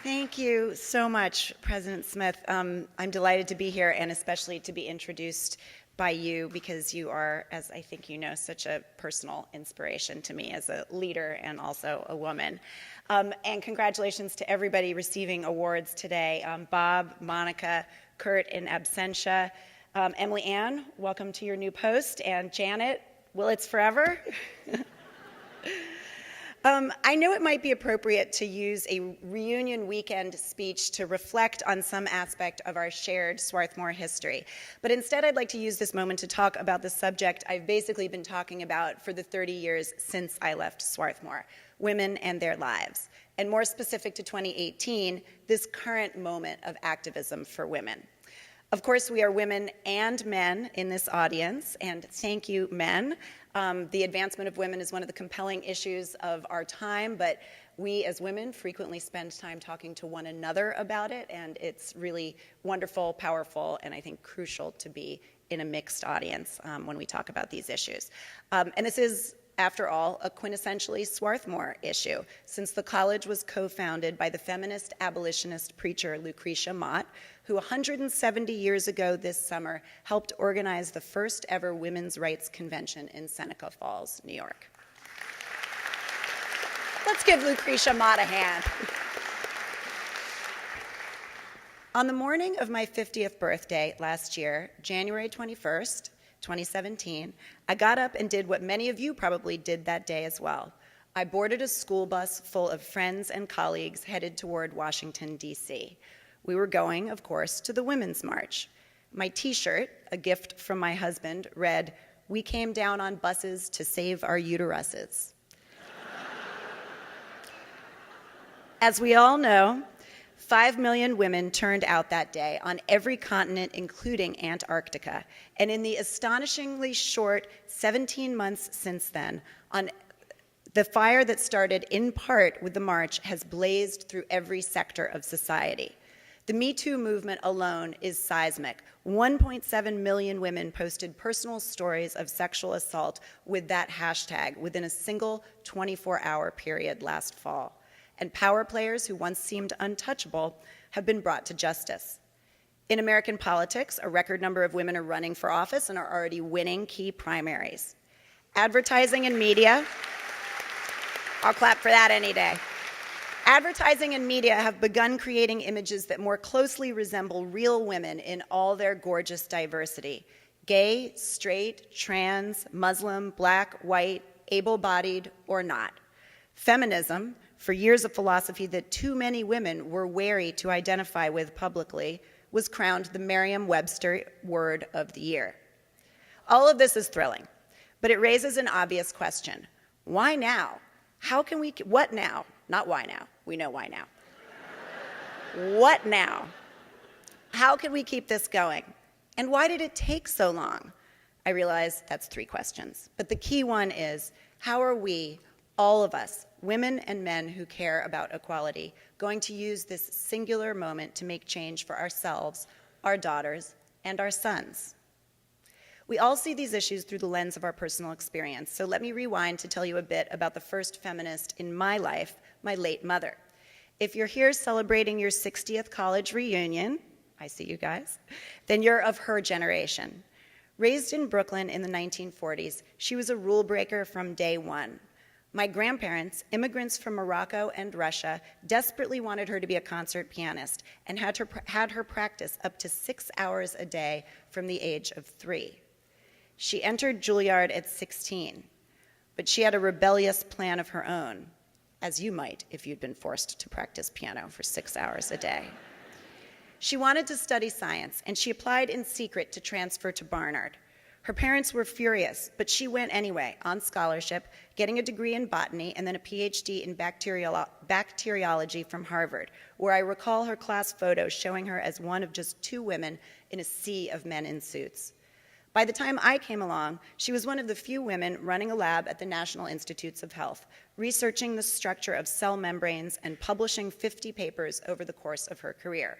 Thank you so much, President Smith. I'm delighted to be here and especially to be introduced by you because you are, as I think you know, such a personal inspiration to me as a leader and also a woman. And congratulations to everybody receiving awards today. Bob, Monica, Kurt in absentia. Emily Ann, welcome to your new post. And Janet, will it's forever? I know it might be appropriate to use a reunion weekend speech to reflect on some aspect of our shared Swarthmore history. But instead, I'd like to use this moment to talk about the subject I've basically been talking about for the 30 years since I left Swarthmore, women and their lives. And more specific to 2018, this current moment of activism for women. Of course, we are women and men in this audience, and thank you, men. The advancement of women is one of the compelling issues of our time, but we as women frequently spend time talking to one another about it, and it's really wonderful, powerful, and I think crucial to be in a mixed audience when we talk about these issues. And this is, after all, a quintessentially Swarthmore issue, since the college was co-founded by the feminist abolitionist preacher Lucretia Mott, who 170 years ago this summer helped organize the first ever women's rights convention in Seneca Falls, New York. Let's give Lucretia Mott a hand. On the morning of my 50th birthday last year, January 21st, 2017, I got up and did what many of you probably did that day as well. I boarded a school bus full of friends and colleagues headed toward Washington, D.C. We were going, of course, to the Women's March. My t-shirt, a gift from my husband, read, "We came down on buses to save our uteruses." As we all know, 5 million women turned out that day on every continent, including Antarctica. And in the astonishingly short 17 months since then, the fire that started in part with the march has blazed through every sector of society. The Me Too movement alone is seismic. 1.7 million women posted personal stories of sexual assault with that hashtag within a single 24-hour period last fall. And power players who once seemed untouchable have been brought to justice. In American politics, a record number of women are running for office and are already winning key primaries. Advertising and media, I'll clap for that any day. Advertising and media have begun creating images that more closely resemble real women in all their gorgeous diversity. Gay, straight, trans, Muslim, black, white, able-bodied, or not. Feminism, for years a philosophy that too many women were wary to identify with publicly, was crowned the Merriam-Webster Word of the Year. All of this is thrilling, but it raises an obvious question. Why now? How can we, what now? Not why now, we know why now. What now? How can we keep this going? And why did it take so long? I realize that's 3 questions, but the key one is, how are we, all of us, women and men who care about equality, going to use this singular moment to make change for ourselves, our daughters, and our sons? We all see these issues through the lens of our personal experience, so let me rewind to tell you a bit about the first feminist in my life, my late mother. If you're here celebrating your 60th college reunion, I see you guys, then you're of her generation. Raised in Brooklyn in the 1940s, she was a rule breaker from day one. My grandparents, immigrants from Morocco and Russia, desperately wanted her to be a concert pianist and had her practice up to 6 hours a day from the age of 3. She entered Juilliard at 16, but she had a rebellious plan of her own, as you might if you'd been forced to practice piano for 6 hours a day. She wanted to study science, and she applied in secret to transfer to Barnard. Her parents were furious, but she went anyway, on scholarship, getting a degree in botany and then a PhD in bacteriology from Harvard, where I recall her class photos showing her as one of just 2 women in a sea of men in suits. By the time I came along, she was one of the few women running a lab at the National Institutes of Health, researching the structure of cell membranes and publishing 50 papers over the course of her career.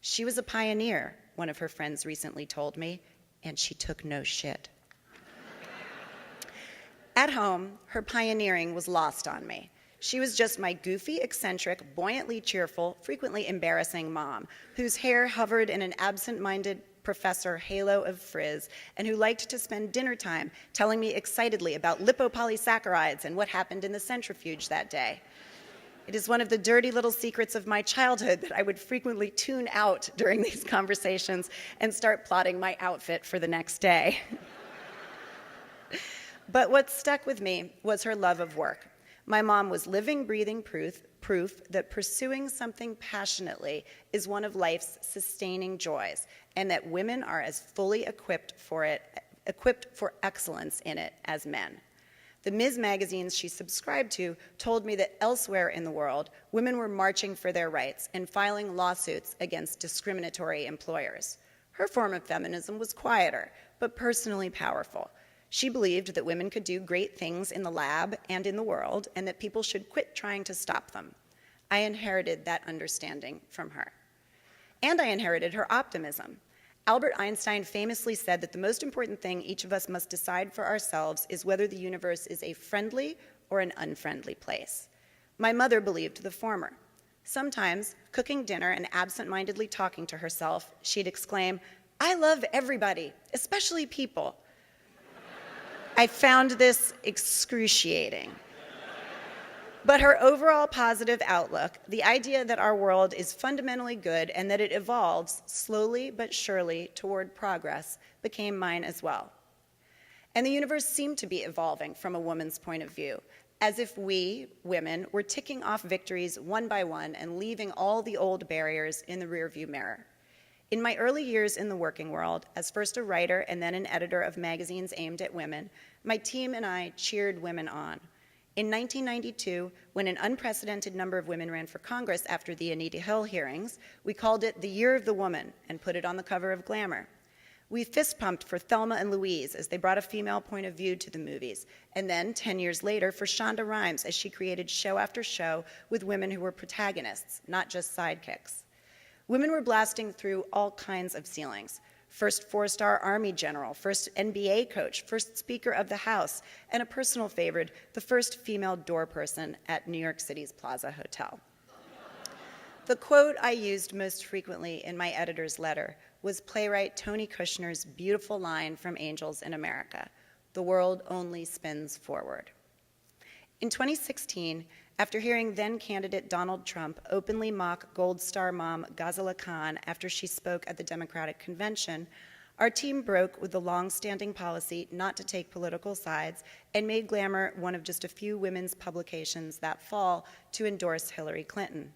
She was a pioneer, one of her friends recently told me, and she took no shit. At home, her pioneering was lost on me. She was just my goofy, eccentric, buoyantly cheerful, frequently embarrassing mom, whose hair hovered in an absent-minded professor halo of frizz, and who liked to spend dinner time telling me excitedly about lipopolysaccharides and what happened in the centrifuge that day. It is one of the dirty little secrets of my childhood that I would frequently tune out during these conversations and start plotting my outfit for the next day. But what stuck with me was her love of work. My mom was living, breathing proof that pursuing something passionately is one of life's sustaining joys, and that women are as fully equipped for excellence in it as men. The Ms. magazines she subscribed to told me that elsewhere in the world, women were marching for their rights and filing lawsuits against discriminatory employers. Her form of feminism was quieter, but personally powerful. She believed that women could do great things in the lab and in the world, and that people should quit trying to stop them. I inherited that understanding from her. And I inherited her optimism. Albert Einstein famously said that the most important thing each of us must decide for ourselves is whether the universe is a friendly or an unfriendly place. My mother believed the former. Sometimes, cooking dinner and absent-mindedly talking to herself, she'd exclaim, "I love everybody, especially people." I found this excruciating. But her overall positive outlook, the idea that our world is fundamentally good and that it evolves slowly but surely toward progress, became mine as well. And the universe seemed to be evolving from a woman's point of view, as if we, women, were ticking off victories one by one and leaving all the old barriers in the rearview mirror. In my early years in the working world, as first a writer and then an editor of magazines aimed at women, my team and I cheered women on. In 1992, when an unprecedented number of women ran for Congress after the Anita Hill hearings, we called it the Year of the Woman and put it on the cover of Glamour. We fist-pumped for Thelma and Louise as they brought a female point of view to the movies, and then, 10 years later, for Shonda Rhimes as she created show after show with women who were protagonists, not just sidekicks. Women were blasting through all kinds of ceilings. First four-star Army general, first NBA coach, first Speaker of the House, and a personal favorite, the first female door person at New York City's Plaza Hotel. The quote I used most frequently in my editor's letter was playwright Tony Kushner's beautiful line from Angels in America, "The world only spins forward." In 2016, after hearing then-candidate Donald Trump openly mock Gold Star mom Ghazala Khan after she spoke at the Democratic Convention, our team broke with the long-standing policy not to take political sides and made Glamour one of just a few women's publications that fall to endorse Hillary Clinton.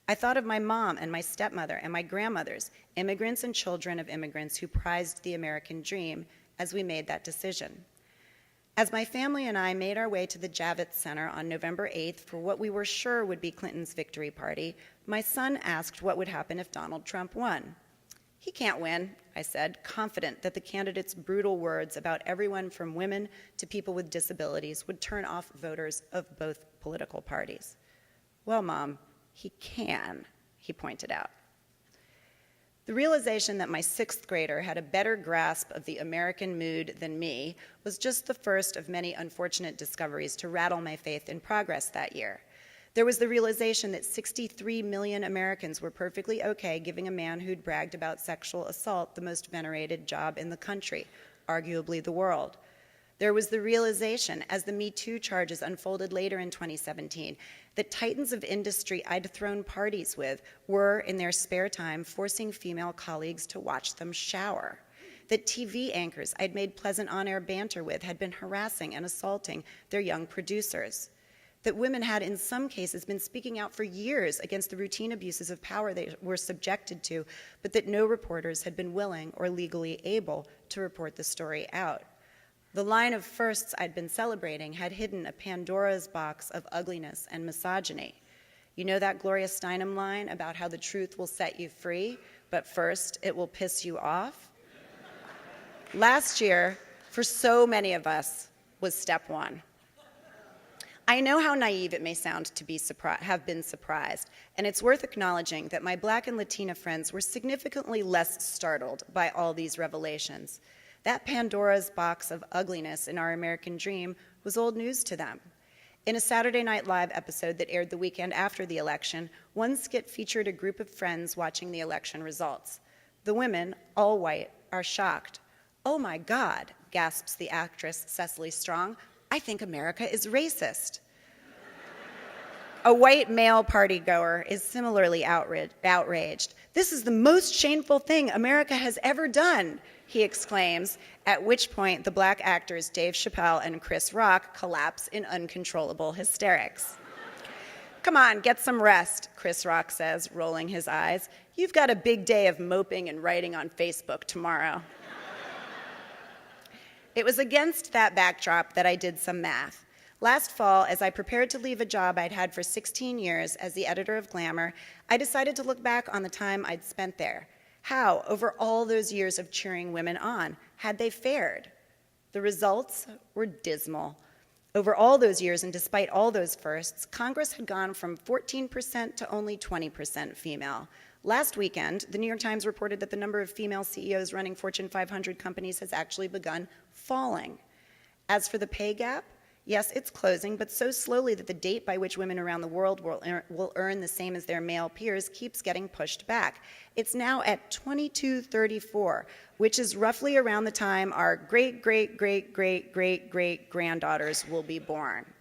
I thought of my mom and my stepmother and my grandmothers, immigrants and children of immigrants who prized the American dream, as we made that decision. As my family and I made our way to the Javits Center on November 8th for what we were sure would be Clinton's victory party, my son asked what would happen if Donald Trump won. "He can't win," I said, confident that the candidate's brutal words about everyone from women to people with disabilities would turn off voters of both political parties. "Well, Mom, he can," he pointed out. The realization that my sixth grader had a better grasp of the American mood than me was just the first of many unfortunate discoveries to rattle my faith in progress that year. There was the realization that 63 million Americans were perfectly okay giving a man who'd bragged about sexual assault the most venerated job in the country, arguably the world. There was the realization, as the Me Too charges unfolded later in 2017, that titans of industry I'd thrown parties with were, in their spare time, forcing female colleagues to watch them shower. That TV anchors I'd made pleasant on-air banter with had been harassing and assaulting their young producers. That women had, in some cases, been speaking out for years against the routine abuses of power they were subjected to, but that no reporters had been willing or legally able to report the story out. The line of firsts I'd been celebrating had hidden a Pandora's box of ugliness and misogyny. You know that Gloria Steinem line about how the truth will set you free, but first it will piss you off? Last year, for so many of us, was step one. I know how naive it may sound to have been surprised, and it's worth acknowledging that my Black and Latina friends were significantly less startled by all these revelations. That Pandora's box of ugliness in our American dream was old news to them. In a Saturday Night Live episode that aired the weekend after the election, one skit featured a group of friends watching the election results. The women, all white, are shocked. "Oh my God," gasps the actress Cecily Strong, "I think America is racist." A white male partygoer is similarly outraged. "This is the most shameful thing America has ever done," he exclaims, at which point the black actors Dave Chappelle and Chris Rock collapse in uncontrollable hysterics. "Come on, get some rest," Chris Rock says, rolling his eyes. "You've got a big day of moping and writing on Facebook tomorrow." It was against that backdrop that I did some math. Last fall, as I prepared to leave a job I'd had for 16 years as the editor of Glamour, I decided to look back on the time I'd spent there. How, over all those years of cheering women on, had they fared? The results were dismal. Over all those years, and despite all those firsts, Congress had gone from 14% to only 20% female. Last weekend, the New York Times reported that the number of female CEOs running Fortune 500 companies has actually begun falling. As for the pay gap, yes, it's closing, but so slowly that the date by which women around the world will earn the same as their male peers keeps getting pushed back. It's now at 2234, which is roughly around the time our great-great-great-great-great-great-granddaughters will be born.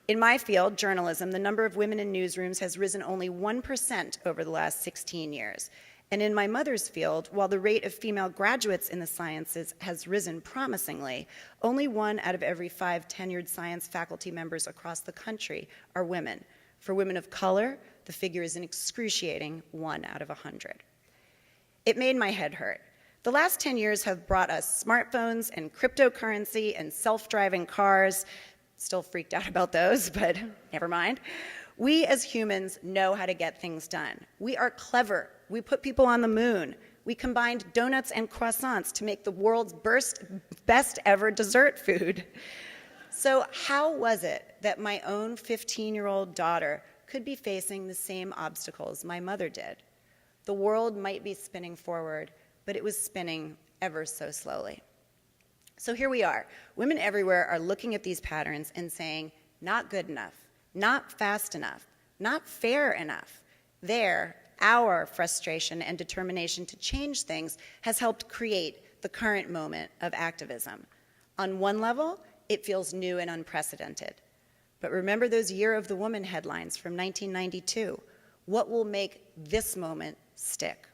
In my field, journalism, the number of women in newsrooms has risen only 1% over the last 16 years. And in my mother's field, while the rate of female graduates in the sciences has risen promisingly, only 1 out of every 5 tenured science faculty members across the country are women. For women of color, the figure is an excruciating 1 out of 100. It made my head hurt. The last 10 years have brought us smartphones and cryptocurrency and self-driving cars. Still freaked out about those, but never mind. We as humans know how to get things done. We are clever. We put people on the moon. We combined donuts and croissants to make the world's best ever dessert food. So how was it that my own 15-year-old daughter could be facing the same obstacles my mother did? The world might be spinning forward, but it was spinning ever so slowly. So here we are. Women everywhere are looking at these patterns and saying, not good enough, not fast enough, not fair enough. Our frustration and determination to change things has helped create the current moment of activism. On one level, it feels new and unprecedented. But remember those Year of the Woman headlines from 1992. What will make this moment stick?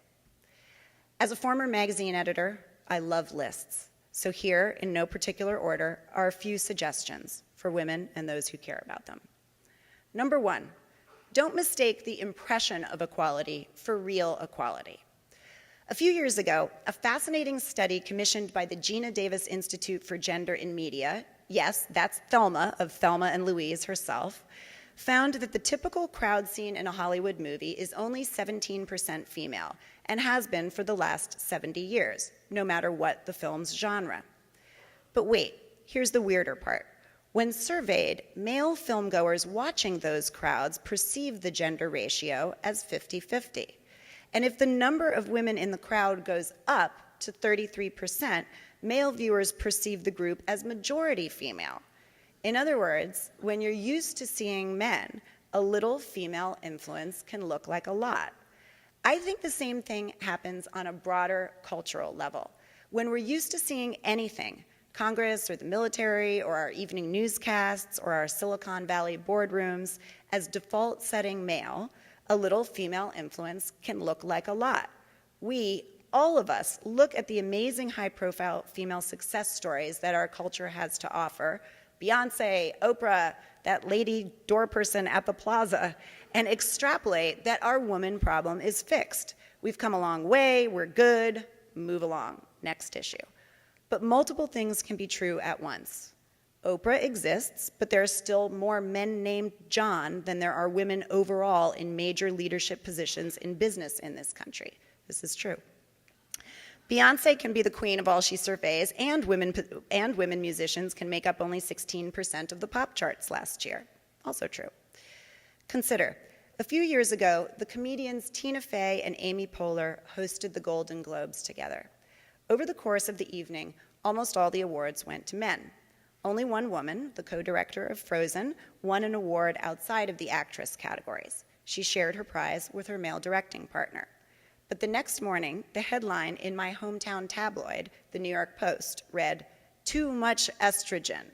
As a former magazine editor, I love lists. So here, in no particular order, are a few suggestions for women and those who care about them. Number 1, don't mistake the impression of equality for real equality. A few years ago, a fascinating study commissioned by the Gina Davis Institute for Gender in Media, yes, that's Thelma of Thelma and Louise herself, found that the typical crowd scene in a Hollywood movie is only 17% female and has been for the last 70 years, no matter what the film's genre. But wait, here's the weirder part. When surveyed, male filmgoers watching those crowds perceived the gender ratio as 50-50. And if the number of women in the crowd goes up to 33%, male viewers perceive the group as majority female. In other words, when you're used to seeing men, a little female influence can look like a lot. I think the same thing happens on a broader cultural level. When we're used to seeing anything, Congress or the military or our evening newscasts or our Silicon Valley boardrooms, as default setting male, a little female influence can look like a lot. We, all of us, look at the amazing high-profile female success stories that our culture has to offer, Beyonce, Oprah, that lady door person at the plaza, and extrapolate that our woman problem is fixed. We've come a long way, we're good, move along, next issue. But multiple things can be true at once. Oprah exists, but there are still more men named John than there are women overall in major leadership positions in business in this country. This is true. Beyonce can be the queen of all she surveys, and women musicians can make up only 16% of the pop charts last year. Also true. Consider, a few years ago, the comedians Tina Fey and Amy Poehler hosted the Golden Globes together. Over the course of the evening, almost all the awards went to men. Only one woman, the co-director of Frozen, won an award outside of the actress categories. She shared her prize with her male directing partner. But the next morning, the headline in my hometown tabloid, the New York Post, read, "Too much estrogen."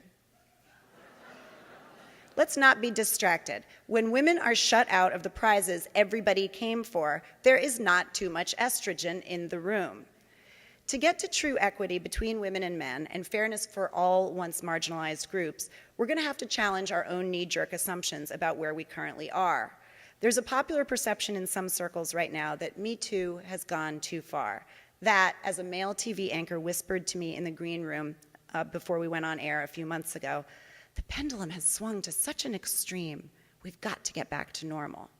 Let's not be distracted. When women are shut out of the prizes everybody came for, there is not too much estrogen in the room. To get to true equity between women and men and fairness for all once marginalized groups, we're going to have to challenge our own knee-jerk assumptions about where we currently are. There's a popular perception in some circles right now that Me Too has gone too far. That, as a male TV anchor whispered to me in the green room before we went on air a few months ago, the pendulum has swung to such an extreme. We've got to get back to normal.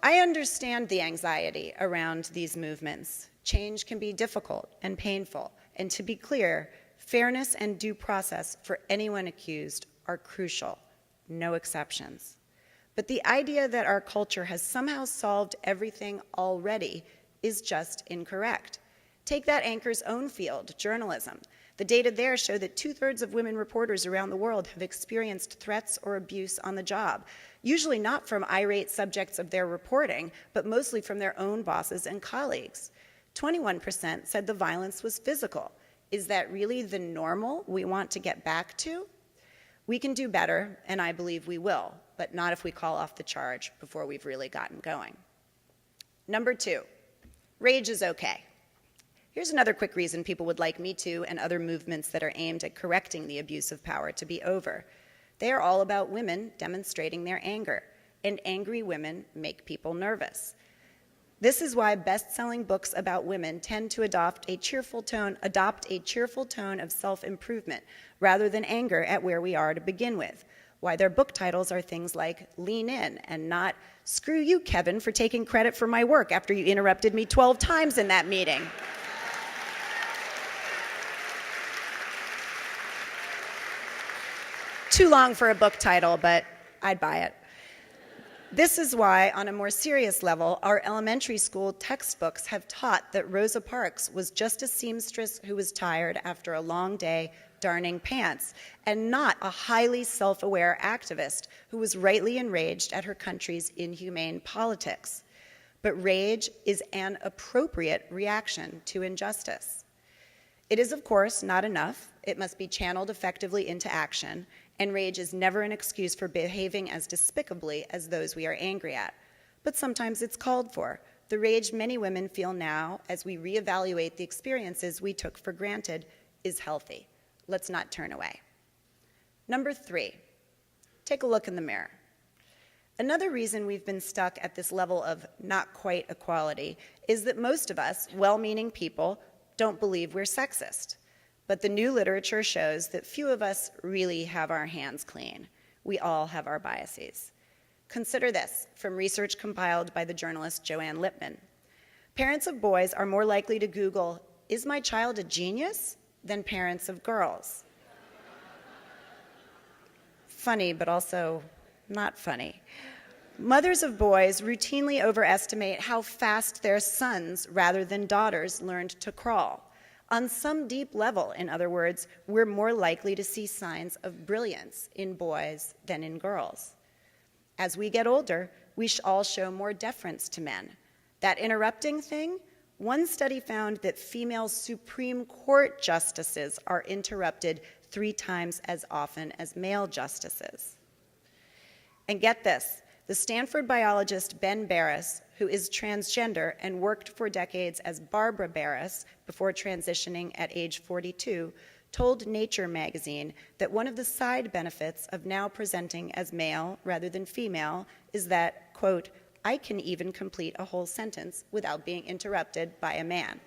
I understand the anxiety around these movements. Change can be difficult and painful, and to be clear, fairness and due process for anyone accused are crucial, no exceptions. But the idea that our culture has somehow solved everything already is just incorrect. Take that anchor's own field, journalism. The data there show that 2/3 of women reporters around the world have experienced threats or abuse on the job, usually not from irate subjects of their reporting, but mostly from their own bosses and colleagues. 21% said the violence was physical. Is that really the normal we want to get back to? We can do better, and I believe we will, but not if we call off the charge before we've really gotten going. Number 2, rage is okay. Here's another quick reason people would like Me Too and other movements that are aimed at correcting the abuse of power to be over. They are all about women demonstrating their anger, and angry women make people nervous. This is why best-selling books about women tend to adopt a cheerful tone of self-improvement rather than anger at where we are to begin with. Why their book titles are things like Lean In and not Screw You, Kevin, for taking credit for my work after you interrupted me 12 times in that meeting. Too long for a book title, but I'd buy it. This is why, on a more serious level, our elementary school textbooks have taught that Rosa Parks was just a seamstress who was tired after a long day darning pants, and not a highly self-aware activist who was rightly enraged at her country's inhumane politics. But rage is an appropriate reaction to injustice. It is, of course, not enough. It must be channeled effectively into action, and rage is never an excuse for behaving as despicably as those we are angry at. But sometimes it's called for. The rage many women feel now, as we reevaluate the experiences we took for granted, is healthy. Let's not turn away. Number 3, take a look in the mirror. Another reason we've been stuck at this level of not quite equality is that most of us, well-meaning people, don't believe we're sexist. But the new literature shows that few of us really have our hands clean. We all have our biases. Consider this, from research compiled by the journalist Joanne Lippman. Parents of boys are more likely to Google, "Is my child a genius?" than parents of girls. Funny, but also not funny. Mothers of boys routinely overestimate how fast their sons, rather than daughters, learned to crawl. On some deep level, in other words, we're more likely to see signs of brilliance in boys than in girls. As we get older, we all show more deference to men. That interrupting thing, one study found that female Supreme Court justices are interrupted 3 times as often as male justices. And get this, the Stanford biologist Ben Barres, who is transgender and worked for decades as Barbara Barres before transitioning at age 42, told Nature magazine that one of the side benefits of now presenting as male rather than female is that, quote, "I can even complete a whole sentence without being interrupted by a man."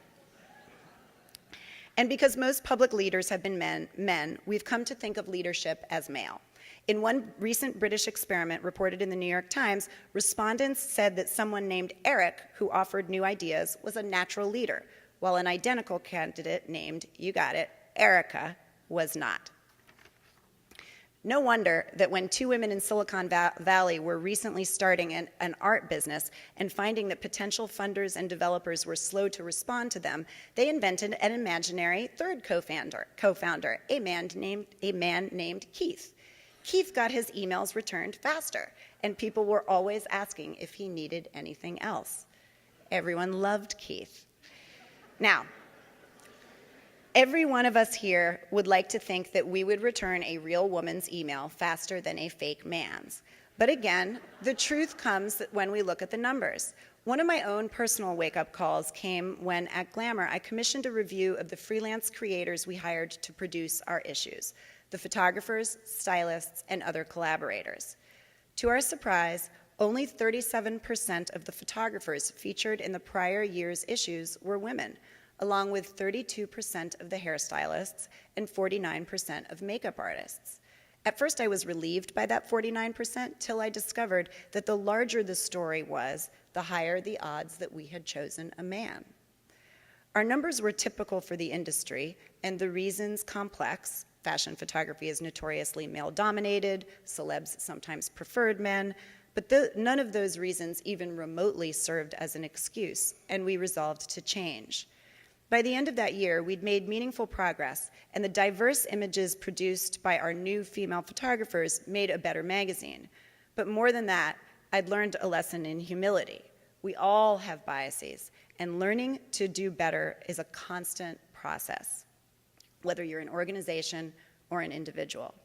And because most public leaders have been men, we've come to think of leadership as male. In one recent British experiment reported in the New York Times, respondents said that someone named Eric, who offered new ideas, was a natural leader, while an identical candidate named, you got it, Erica, was not. No wonder that when two women in Silicon Valley were recently starting an art business and finding that potential funders and developers were slow to respond to them, they invented an imaginary third co-founder, a man named Keith. Keith got his emails returned faster, and people were always asking if he needed anything else. Everyone loved Keith. Now, every one of us here would like to think that we would return a real woman's email faster than a fake man's. But again, the truth comes when we look at the numbers. One of my own personal wake-up calls came when at Glamour I commissioned a review of the freelance creators we hired to produce our issues, the photographers, stylists, and other collaborators. To our surprise, only 37% of the photographers featured in the prior year's issues were women, along with 32% of the hairstylists and 49% of makeup artists. At first, I was relieved by that 49% till I discovered that the larger the story was, the higher the odds that we had chosen a man. Our numbers were typical for the industry, and the reasons complex. Fashion photography is notoriously male-dominated, celebs sometimes preferred men, but none of those reasons even remotely served as an excuse, and we resolved to change. By the end of that year, we'd made meaningful progress, and the diverse images produced by our new female photographers made a better magazine. But more than that, I'd learned a lesson in humility. We all have biases, and learning to do better is a constant process, whether you're an organization or an individual.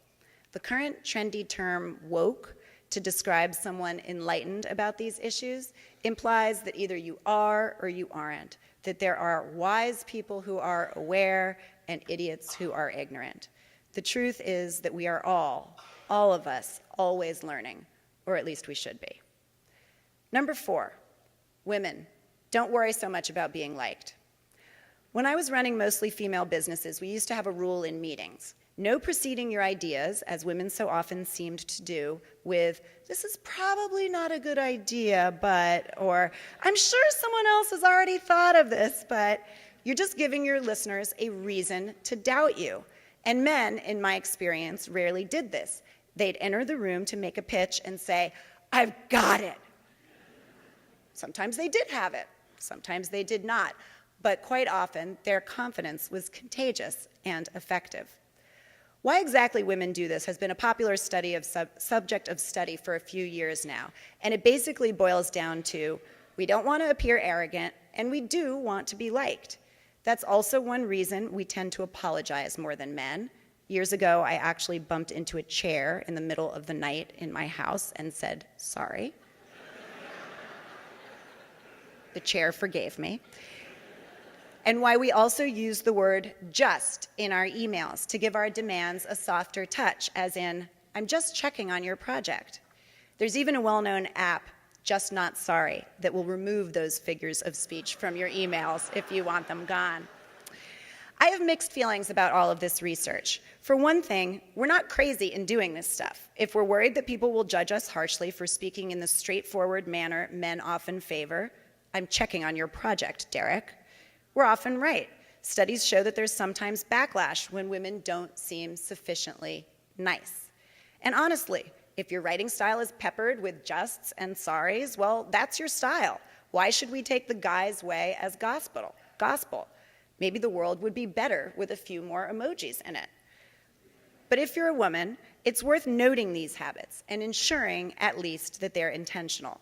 The current trendy term woke to describe someone enlightened about these issues implies that either you are or you aren't, that there are wise people who are aware and idiots who are ignorant. The truth is that we are all of us, always learning, or at least we should be. Number 4, women, don't worry so much about being liked. When I was running mostly female businesses, we used to have a rule in meetings. No preceding your ideas, as women so often seemed to do, with, this is probably not a good idea, but, or, I'm sure someone else has already thought of this, but you're just giving your listeners a reason to doubt you. And men, in my experience, rarely did this. They'd enter the room to make a pitch and say, I've got it. Sometimes they did have it. Sometimes they did not. But quite often, their confidence was contagious and effective. Why exactly women do this has been a popular subject of study for a few years now, and it basically boils down to, we don't want to appear arrogant, and we do want to be liked. That's also one reason we tend to apologize more than men. Years ago, I actually bumped into a chair in the middle of the night in my house and said, sorry. The chair forgave me. And why we also use the word just in our emails to give our demands a softer touch, as in, I'm just checking on your project. There's even a well-known app, Just Not Sorry, that will remove those figures of speech from your emails if you want them gone. I have mixed feelings about all of this research. For one thing, we're not crazy in doing this stuff. If we're worried that people will judge us harshly for speaking in the straightforward manner men often favor, I'm checking on your project, Derek. We're often right. Studies show that there's sometimes backlash when women don't seem sufficiently nice. And honestly, if your writing style is peppered with justs and sorries, well, that's your style. Why should we take the guy's way as gospel? Maybe the world would be better with a few more emojis in it. But if you're a woman, it's worth noting these habits and ensuring at least that they're intentional.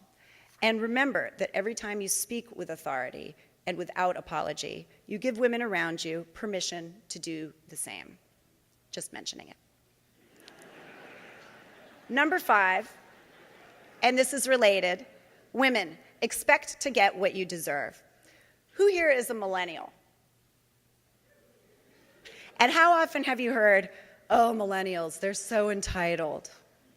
And remember that every time you speak with authority and without apology, you give women around you permission to do the same. Just mentioning it. Number 5, and this is related, women, expect to get what you deserve. Who here is a millennial? And how often have you heard, oh, millennials, they're so entitled,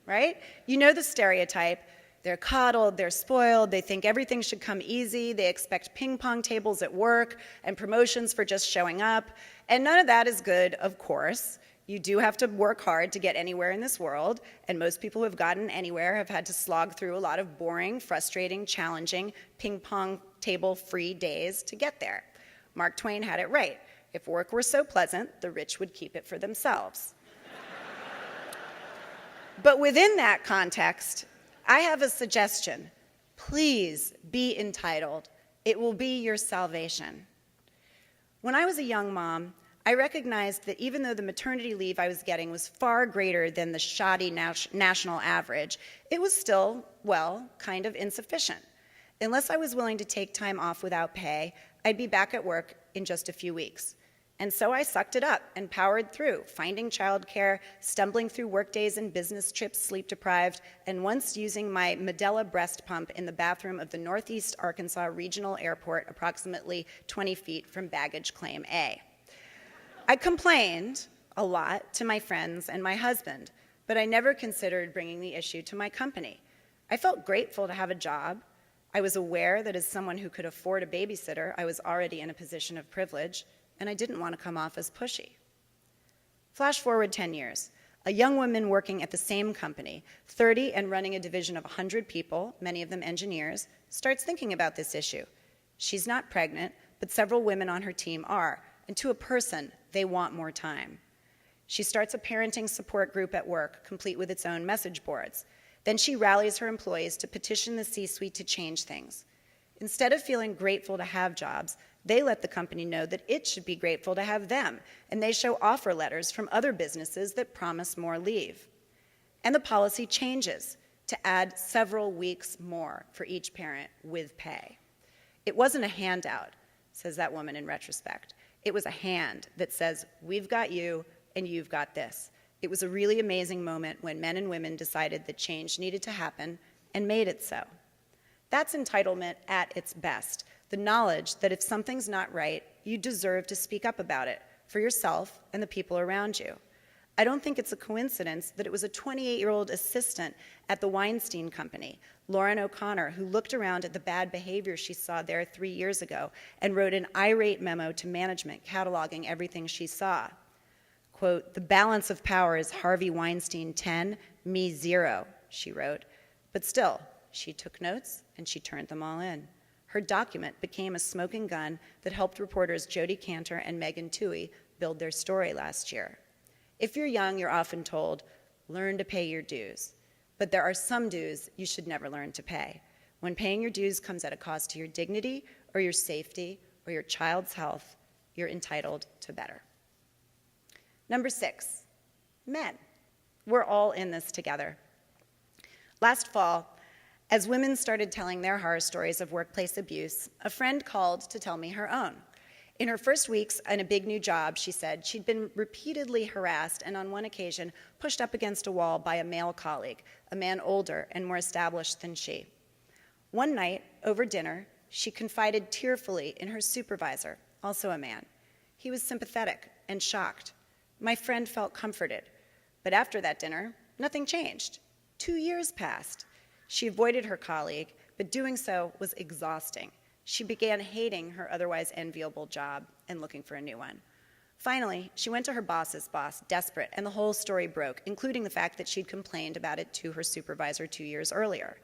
right? You know the stereotype. They're coddled, they're spoiled, they think everything should come easy, they expect ping pong tables at work and promotions for just showing up, and none of that is good, of course. You do have to work hard to get anywhere in this world, and most people who have gotten anywhere have had to slog through a lot of boring, frustrating, challenging, ping pong table-free days to get there. Mark Twain had it right. If work were so pleasant, the rich would keep it for themselves. But within that context, I have a suggestion. Please be entitled. It will be your salvation. When I was a young mom, I recognized that even though the maternity leave I was getting was far greater than the shoddy national average, it was still, well, kind of insufficient. Unless I was willing to take time off without pay, I'd be back at work in just a few weeks. And so I sucked it up and powered through, finding childcare, stumbling through workdays and business trips sleep-deprived, and once using my Medela breast pump in the bathroom of the Northeast Arkansas Regional Airport, approximately 20 feet from baggage claim A. I complained a lot to my friends and my husband, but I never considered bringing the issue to my company. I felt grateful to have a job. I was aware that as someone who could afford a babysitter, I was already in a position of privilege, and I didn't want to come off as pushy. Flash forward 10 years. A young woman working at the same company, 30 and running a division of 100 people, many of them engineers, starts thinking about this issue. She's not pregnant, but several women on her team are, and to a person, they want more time. She starts a parenting support group at work, complete with its own message boards. Then she rallies her employees to petition the C-suite to change things. Instead of feeling grateful to have jobs, they let the company know that it should be grateful to have them, and they show offer letters from other businesses that promise more leave. And the policy changes to add several weeks more for each parent with pay. It wasn't a handout, says that woman in retrospect. It was a hand that says, we've got you and you've got this. It was a really amazing moment when men and women decided that change needed to happen and made it so. That's entitlement at its best, the knowledge that if something's not right, you deserve to speak up about it for yourself and the people around you. I don't think it's a coincidence that it was a 28-year-old assistant at the Weinstein Company, Lauren O'Connor, who looked around at the bad behavior she saw there 3 years ago and wrote an irate memo to management cataloging everything she saw. Quote, "The balance of power is Harvey Weinstein 10, me 0, she wrote. But still, she took notes and she turned them all in. Her document became a smoking gun that helped reporters Jodi Kantor and Megan Twohey build their story last year. If you're young, you're often told, learn to pay your dues. But there are some dues you should never learn to pay. When paying your dues comes at a cost to your dignity or your safety or your child's health, you're entitled to better. Number 6, men. We're all in this together. Last fall, as women started telling their horror stories of workplace abuse, a friend called to tell me her own. In her first weeks in a big new job, she said she'd been repeatedly harassed and on one occasion pushed up against a wall by a male colleague, a man older and more established than she. One night, over dinner, she confided tearfully in her supervisor, also a man. He was sympathetic and shocked. My friend felt comforted. But after that dinner, nothing changed. 2 years passed. She avoided her colleague, but doing so was exhausting. She began hating her otherwise enviable job and looking for a new one. Finally, she went to her boss's boss, desperate, and the whole story broke, including the fact that she'd complained about it to her supervisor 2 years earlier.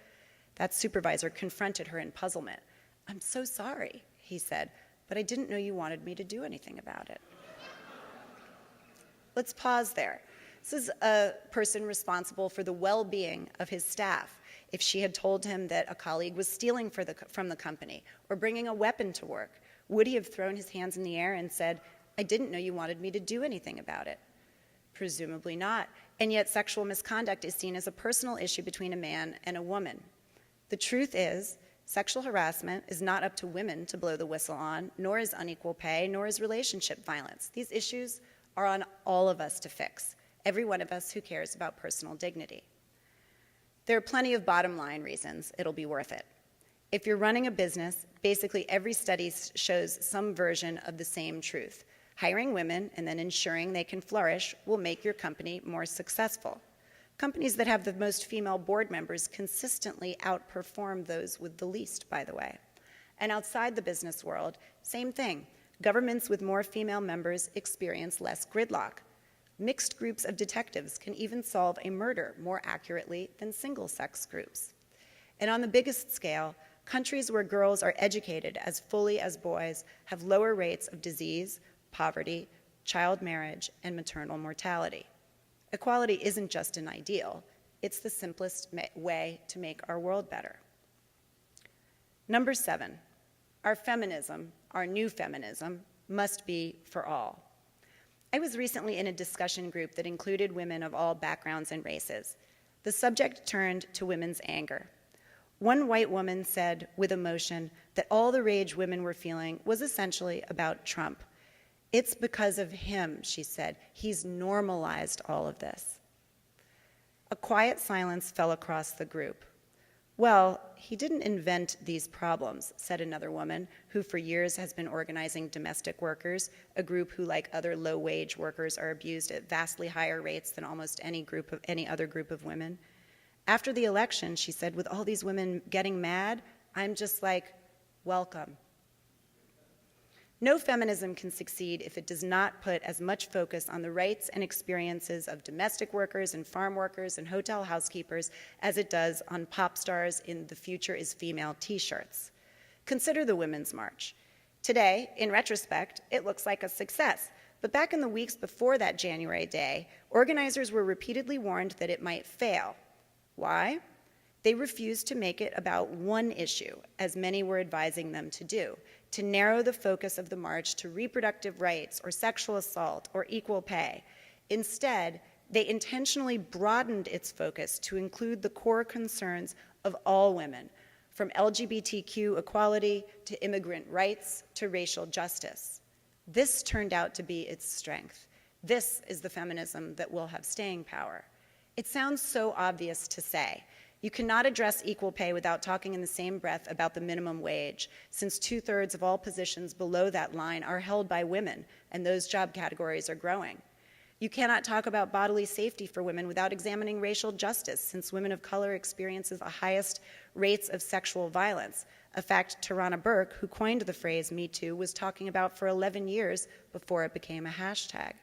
That supervisor confronted her in puzzlement. "I'm so sorry," he said, "but I didn't know you wanted me to do anything about it." Let's pause there. This is a person responsible for the well-being of his staff. If she had told him that a colleague was stealing from the company or bringing a weapon to work, would he have thrown his hands in the air and said, "I didn't know you wanted me to do anything about it"? Presumably not. And yet sexual misconduct is seen as a personal issue between a man and a woman. The truth is, sexual harassment is not up to women to blow the whistle on, nor is unequal pay, nor is relationship violence. These issues are on all of us to fix, every one of us who cares about personal dignity. There are plenty of bottom line reasons it'll be worth it. If you're running a business, basically every study shows some version of the same truth. Hiring women and then ensuring they can flourish will make your company more successful. Companies that have the most female board members consistently outperform those with the least, by the way. And outside the business world, same thing. Governments with more female members experience less gridlock. Mixed groups of detectives can even solve a murder more accurately than single-sex groups. And on the biggest scale, countries where girls are educated as fully as boys have lower rates of disease, poverty, child marriage, and maternal mortality. Equality isn't just an ideal, It's the simplest way to make our world better. Number 7, our feminism, our new feminism, must be for all. I was recently in a discussion group that included women of all backgrounds and races. The subject turned to women's anger. One white woman said with emotion that all the rage women were feeling was essentially about Trump. It's because of him, she said. He's normalized all of this. A quiet silence fell across the group. Well, he didn't invent these problems, said another woman, who for years has been organizing domestic workers, a group who, like other low-wage workers, are abused at vastly higher rates than almost any other group of women. After the election, she said, with all these women getting mad, I'm just like, welcome. No feminism can succeed if it does not put as much focus on the rights and experiences of domestic workers and farm workers and hotel housekeepers as it does on pop stars in The Future is Female t-shirts. Consider the Women's March. Today, in retrospect, it looks like a success. But back in the weeks before that January day, organizers were repeatedly warned that it might fail. Why? They refused to make it about one issue, as many were advising them to do, to narrow the focus of the march to reproductive rights or sexual assault or equal pay. Instead, they intentionally broadened its focus to include the core concerns of all women, from LGBTQ equality to immigrant rights to racial justice. This turned out to be its strength. This is the feminism that will have staying power. It sounds so obvious to say. You cannot address equal pay without talking in the same breath about the minimum wage, since 2/3 of all positions below that line are held by women, and those job categories are growing. You cannot talk about bodily safety for women without examining racial justice, since women of color experiences the highest rates of sexual violence, a fact Tarana Burke, who coined the phrase Me Too, was talking about for 11 years before it became a hashtag.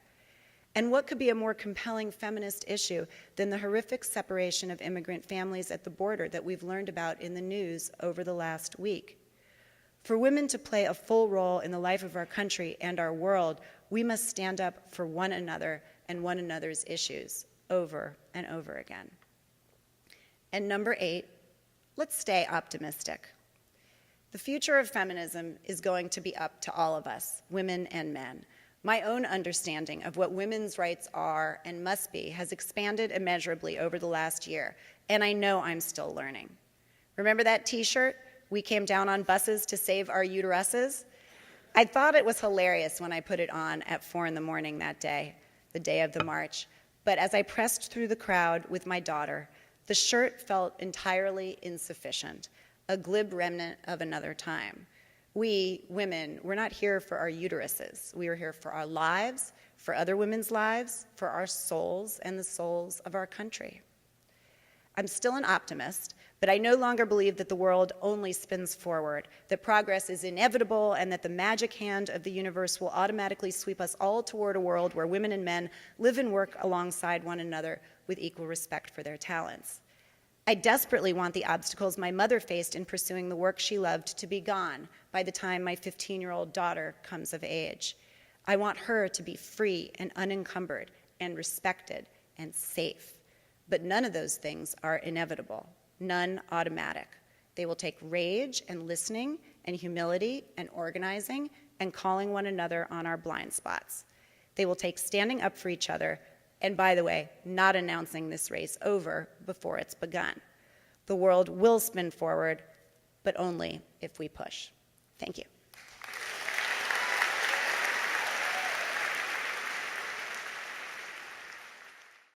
And what could be a more compelling feminist issue than the horrific separation of immigrant families at the border that we've learned about in the news over the last week? For women to play a full role in the life of our country and our world, we must stand up for one another and one another's issues over and over again. And number 8, let's stay optimistic. The future of feminism is going to be up to all of us, women and men. My own understanding of what women's rights are and must be has expanded immeasurably over the last year, and I know I'm still learning. Remember that t-shirt, "We came down on buses to save our uteruses"? I thought it was hilarious when I put it on at 4 in the morning that day, the day of the march, but as I pressed through the crowd with my daughter, the shirt felt entirely insufficient, a glib remnant of another time. We, women, we're not here for our uteruses. We are here for our lives, for other women's lives, for our souls and the souls of our country. I'm still an optimist, but I no longer believe that the world only spins forward, that progress is inevitable, and that the magic hand of the universe will automatically sweep us all toward a world where women and men live and work alongside one another with equal respect for their talents. I desperately want the obstacles my mother faced in pursuing the work she loved to be gone by the time my 15-year-old daughter comes of age. I want her to be free and unencumbered and respected and safe. But none of those things are inevitable, none automatic. They will take rage and listening and humility and organizing and calling one another on our blind spots. They will take standing up for each other, and by the way, not announcing this race over before it's begun. The world will spin forward, but only if we push. Thank you.